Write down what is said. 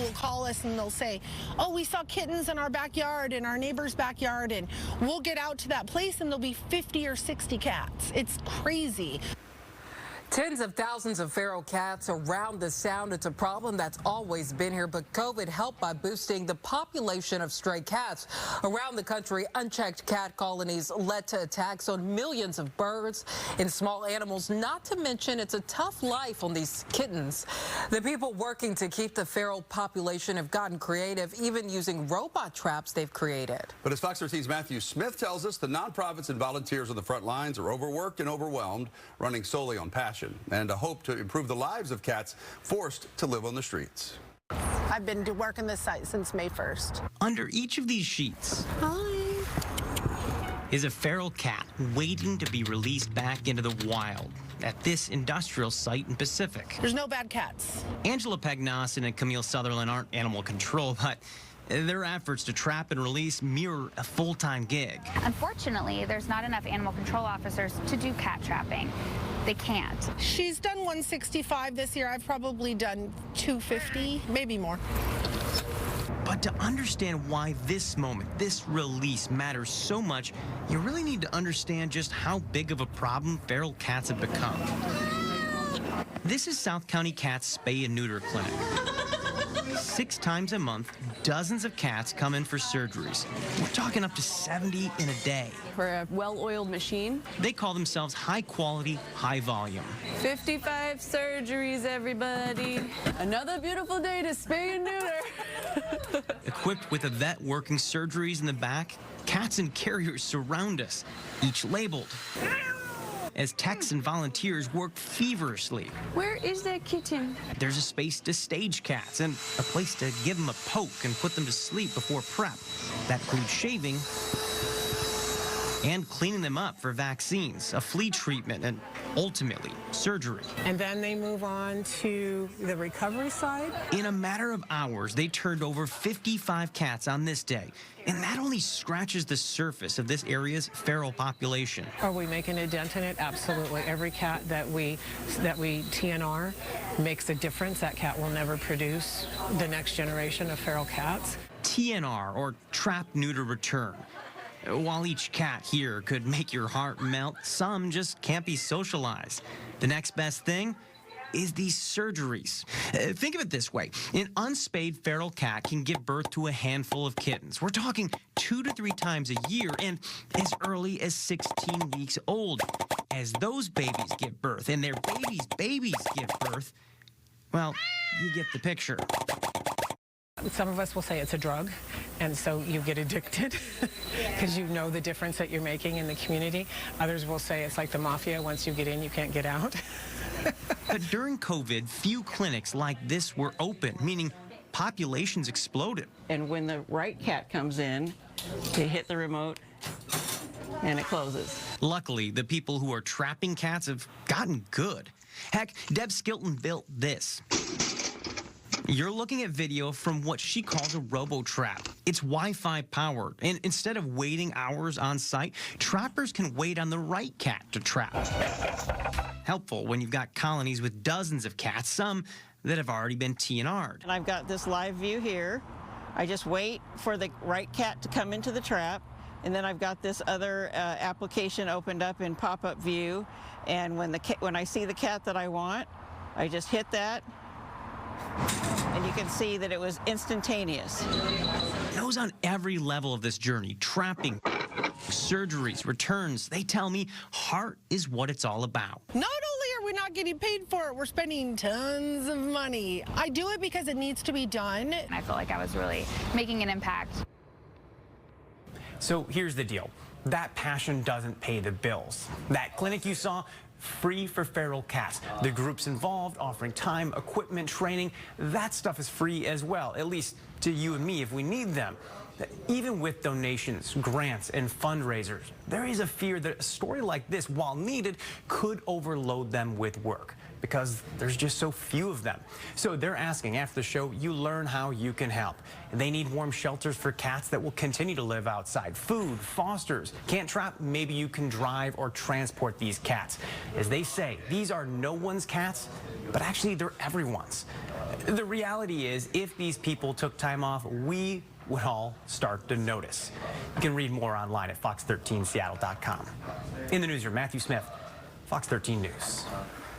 will call us and they'll say, oh, we saw kittens in our backyard, in our neighbor's backyard, and we'll get out to that place and there'll be 50 or 60 cats. It's crazy. Tens of thousands of feral cats around the Sound. It's a problem that's always been here, but COVID helped by boosting the population of stray cats. Around the country, unchecked cat colonies led to attacks on millions of birds and small animals, not to mention it's a tough life on these kittens. The people working to keep the feral population have gotten creative, even using robot traps they've created. But as Fox 13's Matthew Smith tells us, the nonprofits and volunteers on the front lines are overworked and overwhelmed, running solely on passion and a hope to improve the lives of cats forced to live on the streets. I've been working this site since May 1st. Under each of these sheets is a feral cat waiting to be released back into the wild at this industrial site in Pacific. There's no bad cats. Angela Pagnosin and Camille Sutherland aren't animal control, but their efforts to trap and release mirror a full-time gig. Unfortunately, there's not enough animal control officers to do cat trapping. They can't. She's done 165 this year. I've probably done 250, maybe more. But to understand why this moment, this release matters so much, you really need to understand just how big of a problem feral cats have become. This is South County Cat's Spay and Neuter Clinic. 6 times a month, dozens of cats come in for surgeries. We're talking up to 70 in a day. We're a well-oiled machine. They call themselves high quality, high volume. 55 surgeries, everybody. Another beautiful day to spay and neuter. Equipped with a vet working surgeries in the back, cats and carriers surround us, each labeled, as techs and volunteers work feverishly. Where is that kitten? There's a space to stage cats and a place to give them a poke and put them to sleep before prep. That includes shaving and cleaning them up for vaccines, a flea treatment, and ultimately surgery. And then they move on to the recovery side. In a matter of hours, they turned over 55 cats on this day. And that only scratches the surface of this area's feral population. Are we making a dent in it? Absolutely. Every cat that we TNR makes a difference. That cat will never produce the next generation of feral cats. TNR, or trap, neuter, return. While each cat here could make your heart melt, some just can't be socialized. The next best thing is these surgeries. Think of it this way. An unspayed feral cat can give birth to a handful of kittens. We're talking 2 to 3 times a year and as early as 16 weeks old. As those babies give birth and their babies give birth, well, you get the picture. Some of us will say it's a drug, and so you get addicted because you know the difference that you're making in the community. Others will say it's like the mafia. Once you get in, you can't get out. But during COVID, few clinics like this were open, meaning populations exploded. And when the right cat comes in, you hit the remote and it closes. Luckily, the people who are trapping cats have gotten good. Heck, Deb Skilton built this. You're looking at video from what she calls a robo-trap. It's Wi-Fi powered, and instead of waiting hours on site, trappers can wait on the right cat to trap. Helpful when you've got colonies with dozens of cats, some that have already been TNR'd. And I've got this live view here. I just wait for the right cat to come into the trap, and then I've got this other application opened up in pop-up view, and when I see the cat that I want, I just hit that, and you can see that it was instantaneous. Those on every level of this journey, trapping, surgeries, returns, they tell me heart is what it's all about. Not only are we not getting paid for it, we're spending tons of money. I do it because it needs to be done. I felt like I was really making an impact. So here's the deal. That passion doesn't pay the bills. That clinic you saw, free for feral cats. The groups involved offering time, equipment, training, that stuff is free as well, at least to you and me if we need them. Even with donations, grants, and fundraisers, there is a fear that a story like this, while needed, could overload them with work. because there's just so few of them. So they're asking after the show you learn how you can help. They need warm shelters for cats that will continue to live outside. Food, fosters. Can't trap? Maybe you can drive or transport these cats. As they say, these are no one's cats, but actually they're everyone's. The reality is, if these people took time off, we would all start to notice. You can read more online at fox13seattle.com. In the newsroom, Matthew Smith, Fox 13 News.